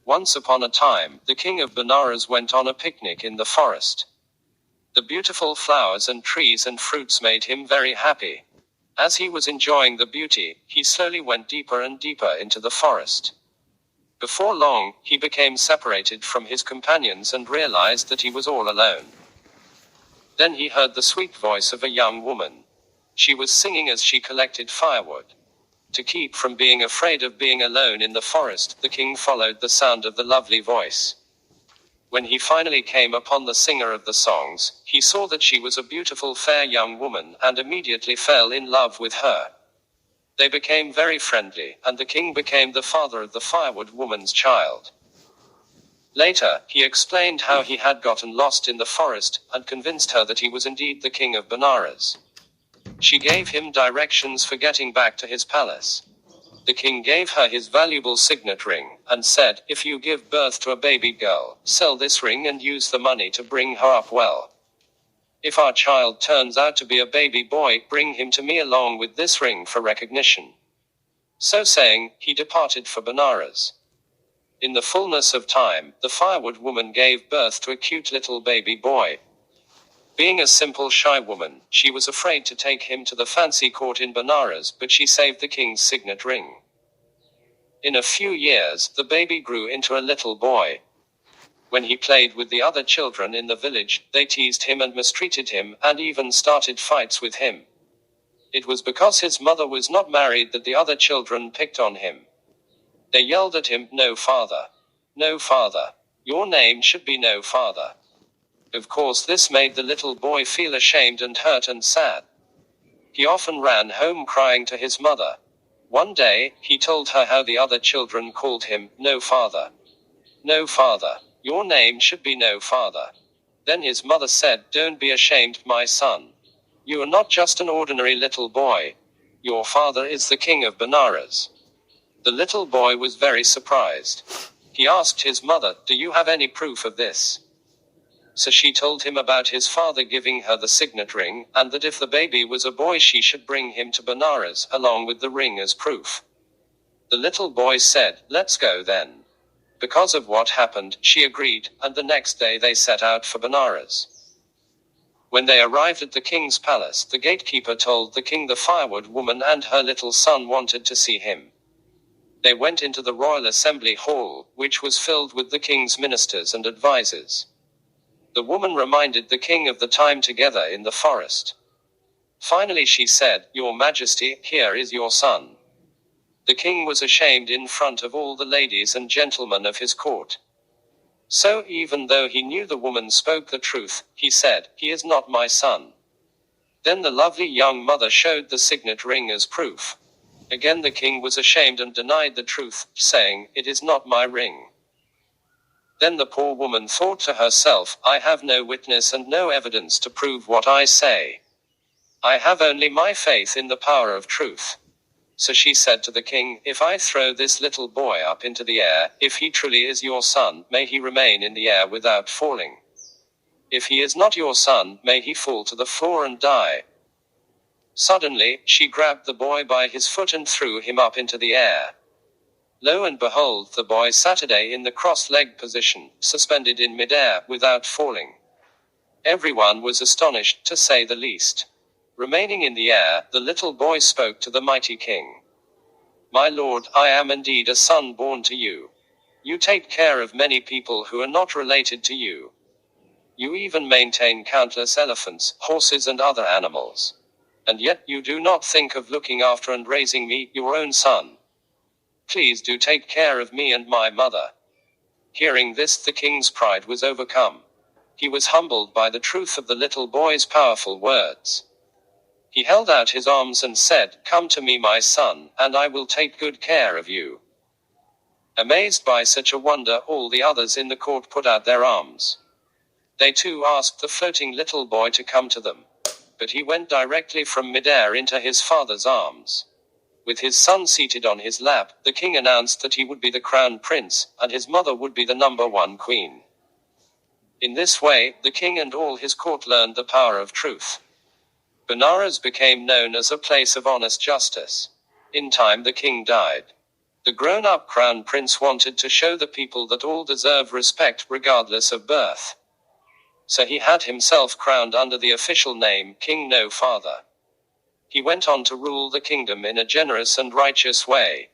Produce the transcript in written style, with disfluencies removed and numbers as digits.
Once upon a time, the king of Benares went on a picnic in the forest. The beautiful flowers and trees and fruits made him very happy. As he was enjoying the beauty, he slowly went deeper and deeper into the forest. Before long, he became separated from his companions and realized that he was all alone. Then he heard the sweet voice of a young woman. She was singing as she collected firewood. To keep from being afraid of being alone in the forest, the king followed the sound of the lovely voice. When he finally came upon the singer of the songs, he saw that she was a beautiful fair young woman, and immediately fell in love with her. They became very friendly, and the king became the father of the firewood woman's child. Later, he explained how he had gotten lost in the forest, and convinced her that he was indeed the king of Benares. She gave him directions for getting back to his palace. The king gave her his valuable signet ring, and said, "If you give birth to a baby girl, sell this ring and use the money to bring her up well. If our child turns out to be a baby boy, bring him to me along with this ring for recognition." So saying, he departed for Benares. In the fullness of time, the firewood woman gave birth to a cute little baby boy. Being a simple, shy woman, she was afraid to take him to the fancy court in Benares, but she saved the king's signet ring. In a few years, the baby grew into a little boy. When he played with the other children in the village, they teased him and mistreated him, and even started fights with him. It was because his mother was not married that the other children picked on him. They yelled at him, "No father. No father. Your name should be no father." Of course, this made the little boy feel ashamed and hurt and sad. He often ran home crying to his mother. One day, he told her how the other children called him, "No father. No father. Your name should be no father." Then his mother said, "Don't be ashamed, my son. You are not just an ordinary little boy. Your father is the king of Benares." The little boy was very surprised. He asked his mother, "Do you have any proof of this?" So she told him about his father giving her the signet ring, and that if the baby was a boy she should bring him to Benares, along with the ring as proof. The little boy said, "Let's go then." Because of what happened, she agreed, and the next day they set out for Benares. When they arrived at the king's palace, the gatekeeper told the king the firewood woman and her little son wanted to see him. They went into the royal assembly hall, which was filled with the king's ministers and advisors. The woman reminded the king of the time together in the forest. Finally she said, "Your Majesty, here is your son." The king was ashamed in front of all the ladies and gentlemen of his court. So, even though he knew the woman spoke the truth, he said, "He is not my son." Then the lovely young mother showed the signet ring as proof. Again the king was ashamed and denied the truth, saying, "It is not my ring." Then the poor woman thought to herself, "I have no witness and no evidence to prove what I say. I have only my faith in the power of truth." So she said to the king, "If I throw this little boy up into the air, if he truly is your son, may he remain in the air without falling. If he is not your son, may he fall to the floor and die." Suddenly, she grabbed the boy by his foot and threw him up into the air. Lo and behold, the boy sat in the cross-legged position, suspended in mid-air, without falling. Everyone was astonished, to say the least. Remaining in the air, the little boy spoke to the mighty king. "My lord, I am indeed a son born to you. You take care of many people who are not related to you. You even maintain countless elephants, horses and other animals. And yet, you do not think of looking after and raising me, your own son. Please do take care of me and my mother." Hearing this, the king's pride was overcome. He was humbled by the truth of the little boy's powerful words. He held out his arms and said, "Come to me, my son, and I will take good care of you." Amazed by such a wonder, all the others in the court put out their arms. They too asked the floating little boy to come to them. But he went directly from midair into his father's arms. With his son seated on his lap, the king announced that he would be the crown prince, and his mother would be the #1 queen. In this way, the king and all his court learned the power of truth. Benares became known as a place of honest justice. In time the king died. The grown-up crown prince wanted to show the people that all deserve respect regardless of birth. So he had himself crowned under the official name King No Father. He went on to rule the kingdom in a generous and righteous way.